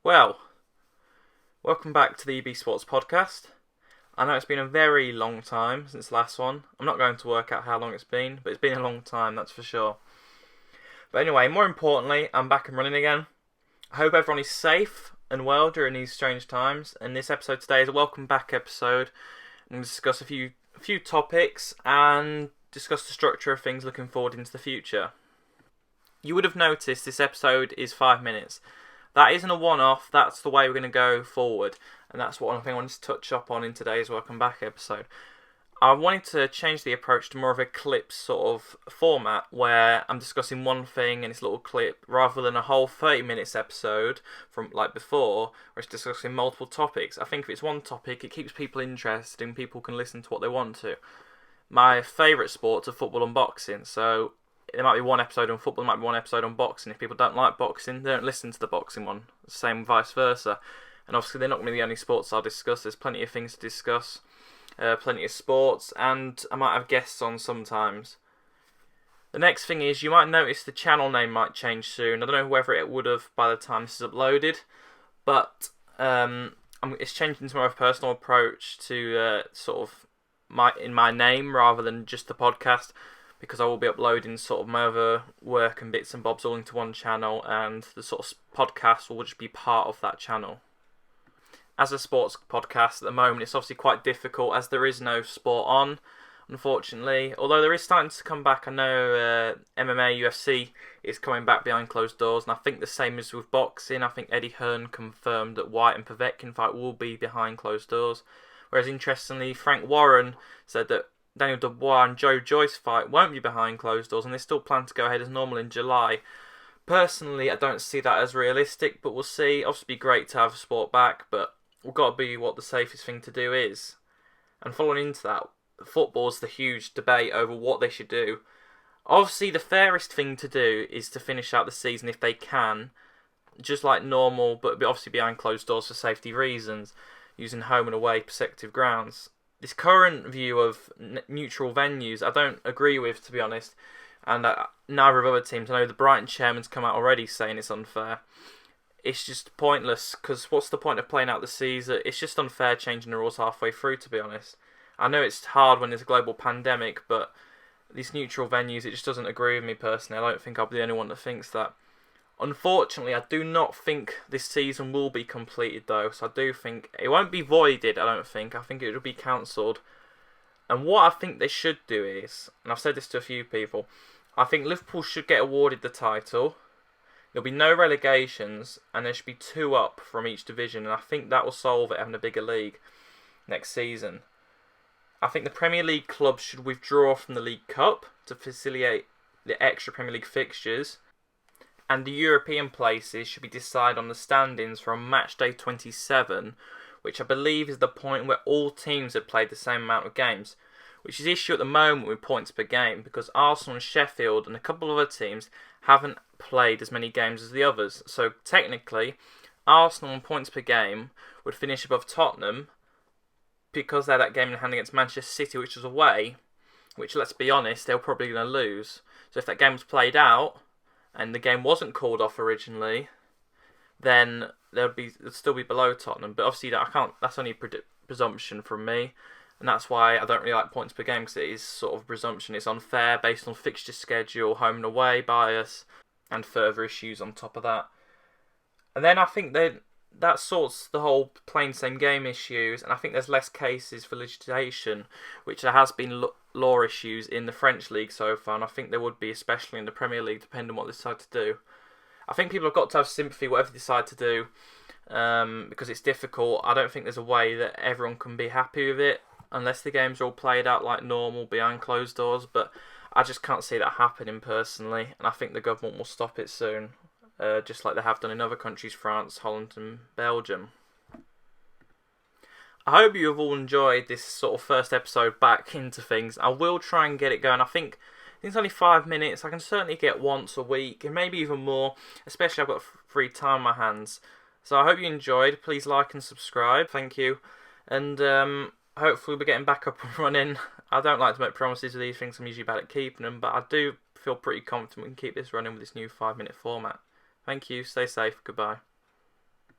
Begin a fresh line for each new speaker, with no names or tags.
Well, welcome back to the EB Sports Podcast. I know it's been a very long time since the last one. I'm not going to work out how long it's been, but it's been a long time, that's for sure. But anyway, more importantly, I'm back and running again. I hope everyone is safe and well during these strange times. And this episode today is a welcome back episode. I'm going to discuss a few topics and discuss the structure of things looking forward into the future. You would have noticed this episode is 5 minutes. That isn't a one-off, that's the way we're going to go forward. And that's what I wanted to touch up on in today's Welcome Back episode. I wanted to change the approach to more of a clip sort of format where I'm discussing one thing in this little clip rather than a whole 30 minutes episode from like before where it's discussing multiple topics. I think if it's one topic, it keeps people interested and people can listen to what they want to. My favourite sports are football and boxing, so there might be one episode on football, there might be one episode on boxing. If people don't like boxing, they don't listen to the boxing one. Same vice versa. And obviously they're not going to be the only sports I'll discuss. There's plenty of things to discuss, plenty of sports, and I might have guests on sometimes. The next thing is, you might notice the channel name might change soon. I don't know whether it would have by the time this is uploaded, but it's changing to more of a personal approach to sort of my name rather than just the podcast, because I will be uploading sort of my other work and bits and bobs all into one channel, and the sort of podcast will just be part of that channel. As a sports podcast at the moment, it's obviously quite difficult as there is no sport on, unfortunately. Although there is starting to come back. I know MMA, UFC is coming back behind closed doors, and I think the same is with boxing. I think Eddie Hearn confirmed that Whyte and Povetkin fight will be behind closed doors. Whereas interestingly, Frank Warren said that Daniel Dubois and Joe Joyce fight won't be behind closed doors, and they still plan to go ahead as normal in July. Personally, I don't see that as realistic, but we'll see. Obviously, it'd be great to have sport back, but we've got to be what the safest thing to do is. And following into that, football's the huge debate over what they should do. Obviously, the fairest thing to do is to finish out the season if they can, just like normal, but obviously behind closed doors for safety reasons, using home and away prospective grounds. This current view of neutral venues, I don't agree with, to be honest. And neither of other teams. I know the Brighton chairman's come out already saying it's unfair. It's just pointless, because what's the point of playing out the season? It's just unfair changing the rules halfway through, to be honest. I know it's hard when there's a global pandemic, but these neutral venues, it just doesn't agree with me personally. I don't think I'll be the only one that thinks that. Unfortunately, I do not think this season will be completed though, so I do think it won't be voided, I think it will be cancelled. And what I think they should do is, and I've said this to a few people, I think Liverpool should get awarded the title, there'll be no relegations, and there should be 2 up from each division, and I think that will solve it having a bigger league next season. I think the Premier League clubs should withdraw from the League Cup to facilitate the extra Premier League fixtures. And the European places should be decided on the standings from match day 27, which I believe is the point where all teams have played the same amount of games, which is the issue at the moment with points per game, because Arsenal and Sheffield and a couple of other teams haven't played as many games as the others. So technically, Arsenal on points per game would finish above Tottenham because they had that game in hand against Manchester City, which was away, which, let's be honest, they were probably going to lose. So if that game was played out, and the game wasn't called off originally, then they'd still be below Tottenham. But obviously, that's only presumption from me, and that's why I don't really like points per game, because it is sort of presumption. It's unfair based on fixture schedule, home and away bias, and further issues on top of that. And then I think that sorts the whole playing same game issues, and I think there's less cases for legislation, which there has been law issues in the French league so far, and I think there would be, especially in the Premier League, depending on what they decide to do. I think people have got to have sympathy whatever they decide to do, because it's difficult. I don't think there's a way that everyone can be happy with it, unless the games are all played out like normal, behind closed doors, but I just can't see that happening personally, and I think the government will stop it soon. Just like they have done in other countries, France, Holland and Belgium. I hope you have all enjoyed this sort of first episode back into things. I will try and get it going. I think it's only 5 minutes. I can certainly get once a week, and maybe even more, especially I've got free time on my hands. So I hope you enjoyed. Please like and subscribe. Thank you. And hopefully we're getting back up and running. I don't like to make promises with these things. I'm usually bad at keeping them, but I do feel pretty confident we can keep this running with this new 5-minute format. Thank you. Stay safe. Goodbye.